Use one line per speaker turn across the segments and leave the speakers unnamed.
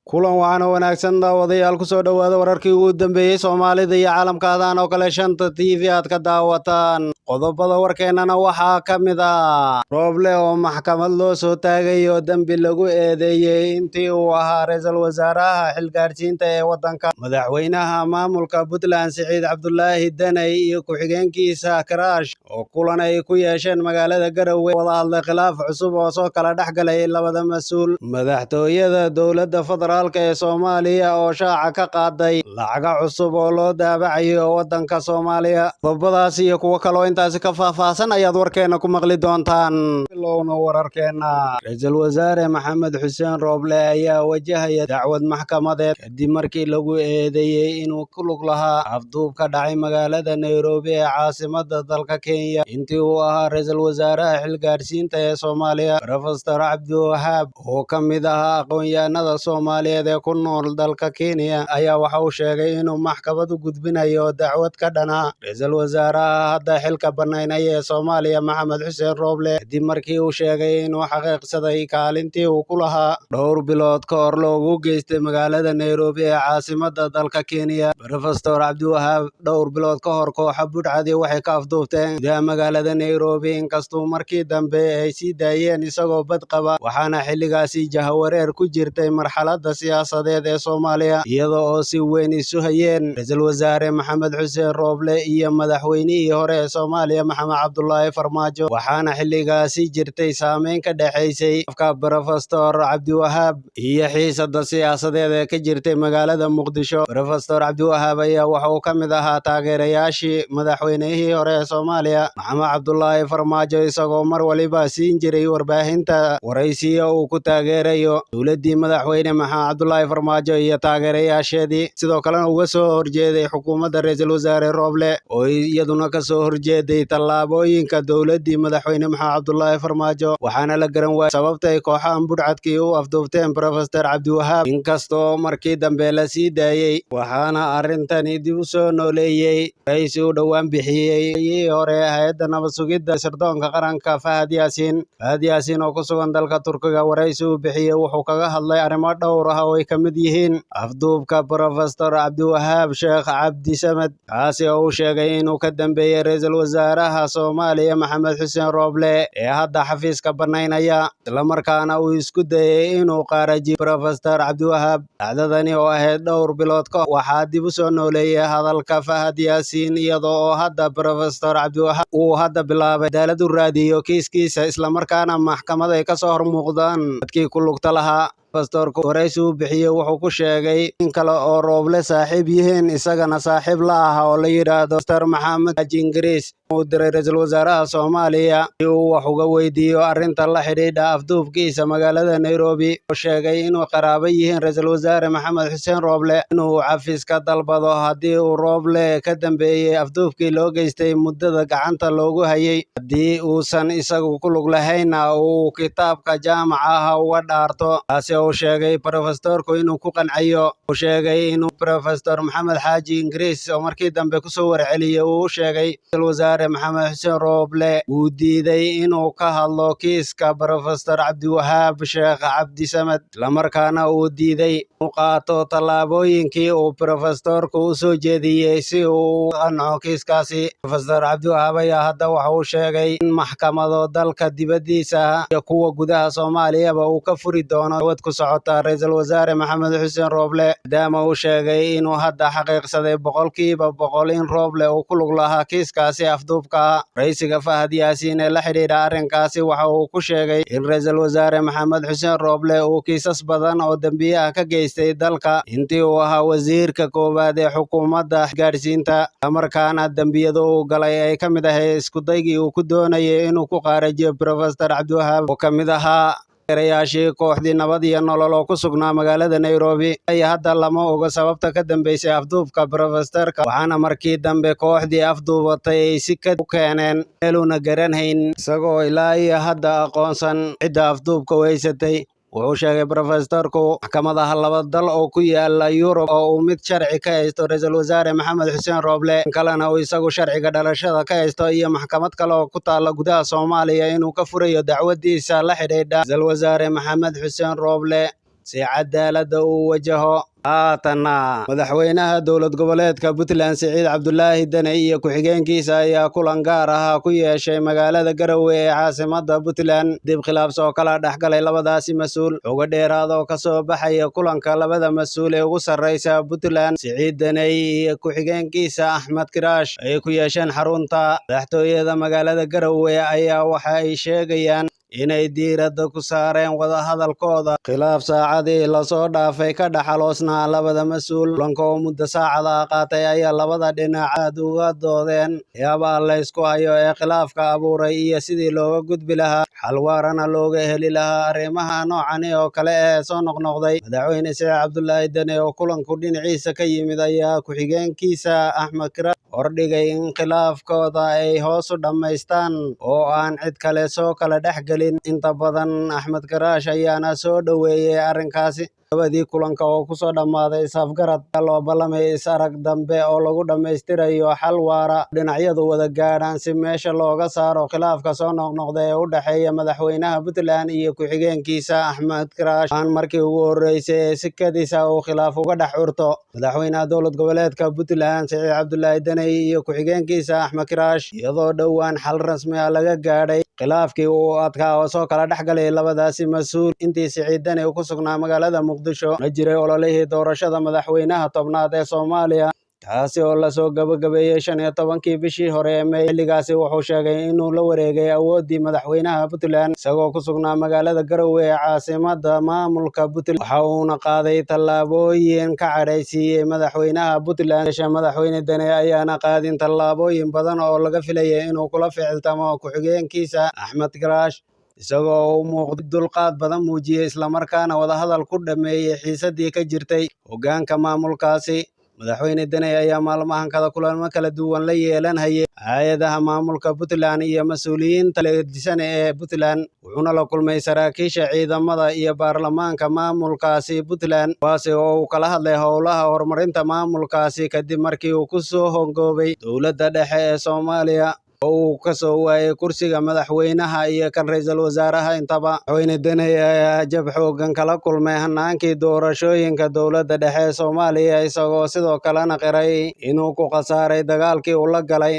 kulan waxaana wanaagsan daawadayaal ku soo dhowaada wararkii ugu dambeeyey Soomaalida iyo caalamka oo kale shanta TV aad ka daawataan qodobada warkeenana waxaa ka mid ah Rooble oo maxkamad loo soo taagay oo dambi lagu eedeeyay intii uu ahaa ra'iisul wasaaraha xilgaarsiinta ee wadanka madaxweynaha maamulka Puntland Siciid Cabdullaahi Danay iyo ku-xigeenkiisa Karaash oo kulan ay ku yeesheen magaalada Garowe wada hadlay khilaaf cusub oo soo kala dhexgalay labada mas'uul madaxtooyada dowladda federaalka ee Soomaaliya oo shaaca ka qaaday lacag cusub oo loo daabacayo wadanka Soomaaliya qodobadaas iyo kuwa kale oo intaasi ka faahfaahsan ayaad warkeena ku maqli doontaan bilowna wararkeena ra'iisul wasaare Maxamed Xuseen Rooble ayaa wajahaya dacwad maxkamadeed kadib markii lagu eedeeyay inuu ku lug lahaa afduub ka dhacay magaalada Nairobi ee caasimadda dalka Kenya intii uu ahaa ra'iisul wasaaraha xilgaarsiinta ee Soomaaliya Professor Cabdiwahaab oo ka mid ahaa aqoon-yahanada Soomaaliyeed ee ku nool dalka Kenya ayaa waxa uu sheegay inuu maxkamad u gudbinayo dacwad ka dhana ra'iisul wasaaraha hadda xilka banaanaya ee Soomaaliya Maxamed Xuseen Rooble kadib markii uu sheegay inuu xaqiiqsaday kaalintii uu ku lahaa dhowr bilood ka hor loogu geystay magaalada Nairobi ee caasimadda dalka Kenya Professor Cabdiwahaab dhowr bilood ka hor kooxa budhcadii waxay ka afduubteen gudaha magaalada Nairobi inkastoo markii dambe ay sii daayeen isagoo bad qaba waxaana xilligaasi jahawareer ku jirtay marxaladda siyaasadeed ee Soomaaliya iyadoo oo si weyn isu hayeen ra'iisul wasaare Maxamed Xuseen Rooble iyo madaxweynihii hore ee Soomaaliya Maxamed Cabdullaahi Farmaajo waxaana xilligaasi jirtay saameyn ka dhaxaysay afka Professor Cabdiwahaab iyo xiisadda siyaasadeed ee ka jirtay magaalada Muqdisho Professor Cabdiwahaab ayaa waxa uu ka mid ahaa taageerayaashii madaxweynihii hore ee Soomaaliya Maxamed Cabdullaahi Farmaajo isagoo mar waliba siin jiray warbaahinta waraysiyo uu ku taageerayo dowladdii madaxweyne Maxamed Cabdullaahi Farmaajo iyo taageerayaasheedii sidoo kalena uga soo horjeeday xukuumadda ra'iisul wasaare Rooble oo iyaduna ka soo horjeeday tallaabooyinka dowladdii madaxweyne Maxamed Cabdullaahi Farmaajo waxaana la garan waayay sababta ay kooxahan budhcadkii u afduubteen Professor Cabdiwahaab inkastoo markii dambe la sii daayay waxaana arrintani dib u soo nooleeyay ra'iisul u dhowaan bixiyay hore hay'adda nabad sugidda sirdoonka qaranka Fahad Yaasiin oo ku sugan dalka Turkiga waraysi uu bixiyay wuxuu kaga hadlay arrimo dhowr ah oo ay ka mid yihiin afduubka Professor Cabdiwahaab Sheekh Cabdi Samed kaasi oo uu sheegay inuu ka dambeeyay ra'iisul wasaaraha Soomaaliya Maxamed Xuseen Rooble ee hadda xafiiska banaanaya isla markaana uu isku dayay inuu qaarajiyo Professor Cabdiwahaab dhacdadani oo ahayd dhowr bilood ka hor waxaa dib u soo nooleeyay hadalka Fahad Yaasiin iyadoo oo hadda Professor Cabdiwahaab uu hadda bilaabay cadaalad u raadiyo kiiskiisa isla markaana maxkamad ay ka soo hormuuqdaan dadkii ku lugta lahaa pastorku waraysi uu bixiyay wuxuu ku sheegay in kale oo Rooble saaxiib yihiin isagana saaxiib la ah oo la yiraahdo Dr. Maxamed Xaaji Ingiriis uu diray ra'iisul wasaaraha Soomaaliya si uu wax uga weydiiyo arrinta la xidhiidha afduubkiisa magaalada Nairobi oo sheegay inuu qaraabo yihiin ra'iisul wasaare Maxamed Xuseen Rooble inuu xafiiska dalbado haddii uu Rooble ka dambeeyay afduubkii loo geystay muddada gacanta loogu hayay haddii uusan isagu ku lug lahayna uu kitaabka jaamaca uga dhaarto uu sheegay professorku inuu ku qancayo uu sheegay inuu Professor Maxamed Xaaji Ingiriis oo markii dambe ku soo warceliyay uu sheegay ra'iisul wasaare Maxamed Xuseen Rooble uu diiday inuu ka hadlo kiiska Professor Cabdiwahaab Sheekh Cabdi Samed isla markaana uu diiday inuu qaato tallaabooyinkii uu professorku u soo jeediyay si uu u qanco kiiskaasi Professor Cabdiwahaab ayaa hadda waxa uu sheegay in maxkamado dalka dibadiisa iyo kuwa gudaha Soomaaliyaba uu ka furi doono ku socota ra'iisul wasaare Maxamed Xuseen Rooble maadaama uu sheegay inuu hadda xaqiiqsaday boqolkiiba boqol in Rooble uu ku lug lahaa kiiskaasi afduubka ra'iisulka Fahad Yaasiin ee la xidhiidha arrinkaasi waxa uu ku sheegay in ra'iisul wasaare Maxamed Xuseen Rooble uu kiisas badan oo dambiye ah ka geystay dalka intii uu ahaa wasiirka koowaad ee xukuumadda gaarsiinta markaana dambiyada uu galay ay ka mid ahayd isku daygii uu ku doonayay inuu ku qaarajiyo Professor Cabdiwahaab oo ka mid ahaa taageerayaashii kooxdii nabad iyo nolol oo ku sugnaa magaalada Nairobi ayaa hadda lama oga sababta ka dambeysay afduubka professorka waxaana markii dambe kooxdii afduubatay ay si ka u keeneen meeluna garanhayn isagoo ilaa iyo hadda aqoonsan cidda afduubka weysatay wuxuu sheegay professorku maxkamadaha laba dal oo ku yaala Yurub oo uu mid sharci ka haysto ra'iisul wasaare Maxamed Xuseen Rooble kalena uu isagu sharciga dhalashada ka haysto iyo maxkamad kale oo ku taala gudaha Soomaaliya inuu ka furayo dacwadiisa la xidhiidha ra'iisul wasaare Maxamed Xuseen Rooble si cadaalad u wajaho. Haatanna madaxweynaha dowlad goboleedka Puntland Siciid Cabdulaahi Dane iyo ku-xigeenkiisa ayaa kulan gaar ah ku yeeshay magaalada Garowe ee caasimadda Puntland. dib khilaaf soo kala dhexgalay labadaasi mas'uul uga dheeraado ka soo baxaya kulanka labada mas'uul ee ugu sarreysa Puntland Siciid Dane iyo ku-xigeenkiisa Axmed Kiraash ay ku yeesheen xarunta madaxtooyada magaalada Garowe ayaa waxa ay sheegayaan inay diiradda ku saareen wadahadalkooda khilaaf saacadii lasoo dhaafay ka dhaxaloosnaa labada mas'uul. kulanka oo muddo saacada qaatay ayaa labada dhinac aad uga doodeen waxyaabaha la isku hayo ee khilaafka abuuray iyo sidii looga gudbi lahaa xal waarana looga heli lahaa arrimaha noocani oo kale ee soo noqnoqday. madaxweyne Siciid Cabdulaahi Dane oo kulanku dhinaciisa ka yimid ayaa ku-xigeenkiisa Axmed Kiraash hordhigay in khilaafkooda ay hoos u dhammaystaan oo aan cid kale soo kala dhexgelin. inta badan Axmed Kiraash ayaana soo dhoweeyay arrinkaasi. labadii kulanka oo kusoo dhammaaday is-afgarad loo ballamay is-arag dambe oo lagu dhammaystirayo xal waara dhinacyadu wada gaadhaan si meesha looga saaro khilaafka soo noqnoqda ee u dhexeeya madaxweynaha Puntland iyo ku-xigeenkiisa Axmed Kiraash. aan markii ugu horreysay ee si kadis ah uu khilaaf uga dhex urto madaxweynaha dowlad goboleedka Puntland Siciid Cabdulaahi Dane iyo ku-xigeenkiisa Axmed Kiraash iyadoo dhowaan xal rasmi ah laga gaadhay khilaafkii uu adkaa oo soo kala dhexgalay labadaasi mas'uul. intii Siciid Dane uu ku sugnaa magaalada Muqdisho ma jiray ololihii doorashada madaxweynaha tobnaad ee Soomaaliya taasi oo lasoo gabagabeeyey 15kii bishii hore ee May. xilligaasi wuxuu sheegay inuu la wareegay awooddii madaxweynaha Puntland isagoo ku sugnaa magaalada Garowe ee caasimadda maamulka Puntland. waxa uuna qaaday tallaabooyin ka cadhaysiiyey madaxweynaha Puntland. madaxweyne Dane ayaana qaadin tallaabooyin badan oo laga filayay inuu kula ficiltamo ku-xigeenkiisa Axmed Kiraash isagoo u muuqday dulqaad badan muujiyey islamarkaana wadahadal ku dhameeyey xiisadii ka jirtay hoggaanka maamulkaasi. madaxweyne Dane ayaa maalmahan kulamo kala duwan la yeelanayay hay'adaha maamulka Puntland iyo mas'uuliyiinta leedisan ee Puntland wuxuuna la kulmay saraakiisha ciidamada iyo baarlamaanka maamulkaasi Puntland kuwaasi oo uu kala hadlay howlaha horumarinta maamulkaasi kadib markii uu ku soo hongoobay dowladda dhexe ee Soomaaliya oo uu ka soo waayay kursiga madaxweynaha iyo kan ra'iisul wasaaraha intaba. madaxweyne Dane ayaa jab xooggan kala kulmay hanaankii doorashooyinka dowladda dhexe ee Soomaaliya isagoo sidoo kalena qiray inuu ku khasaaray dagaalkii uu la galay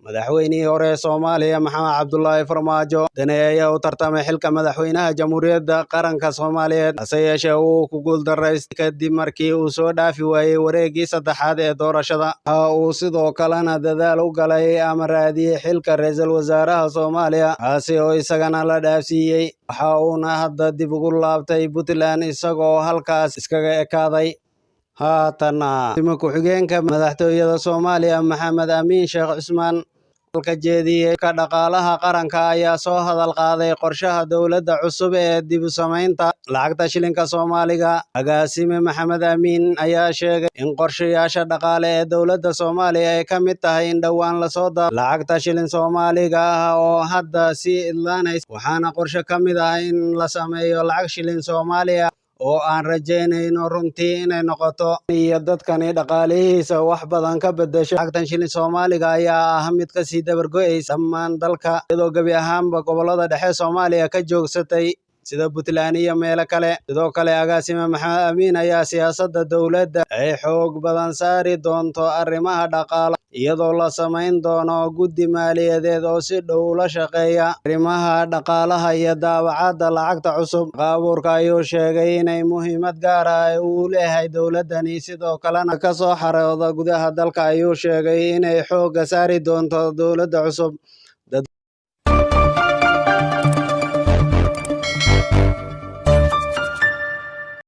madaxweynihii hore ee Soomaaliya Maxamed Cabdullaahi Farmaajo. Dane ayaa u tartamay xilka madaxweynaha Jamhuuriyadda Qaranka Soomaaliyeed hase yeeshee uu ku guuldareystay kadib markii uu soo dhaafi waayey wareeggii saddexaad ee doorashada. waxa uu sidoo kalena dadaal u galay ama raadiyey xilka ra'iisul wasaaraha Soomaaliya kaasi oo isagana la dhaafsiiyey. waxa uuna hadda dib ugu laabtay Puntland isagoo halkaas iskaga ekaaday. haatanna ku-xigeenka madaxtooyada Soomaaliya Maxamed Amiin Sheekh Cusmaan ka jeediyey ka dhaqaalaha qaranka ayaa soo hadal qaaday qorshaha dowladda cusub ee dib u samaynta lacagta shilinka Soomaaliga. agaasime Maxamed Amiin ayaa sheegay in qorshayaasha dhaqaale ee dowladda Soomaaliya ay ka mid tahay in dhowaan lasoo daabo lacagta shilin Soomaaliga ah oo hadda sii idlaanaysa waxaana qorshe ka mid ah in la sameeyo lacag shilin Soomaaliya oo aan rajaynayno runtii inay noqoto iyo dadkani dhaqaalihiisa wax badan ka beddesho. lacagtan shilin Soomaaliga ayaa ah mid ka sii dabargo'aysa dhammaan dalka iyadoo gebi ahaanba gobollada dhexe Soomaaliya ka joogsatay sida Puntland iyo meelo kale. sidoo kale agaasime Maxamed Amiin ayaa siyaasadda dowladda ay xoog badan saari doonto arrimaha dhaqaalaha iyadoo la samayn doono guddi maaliyadeed oo si dhow ula shaqeeya arrimaha dhaqaalaha iyo daabacadda lacagta cusub. abuurka ayuu sheegay inay muhiimad gaar ah u leeyahay dowladdani sidoo kalena ka soo xarooda gudaha dalka. ayuu sheegay inay xoogga saari doonto dowladda cusub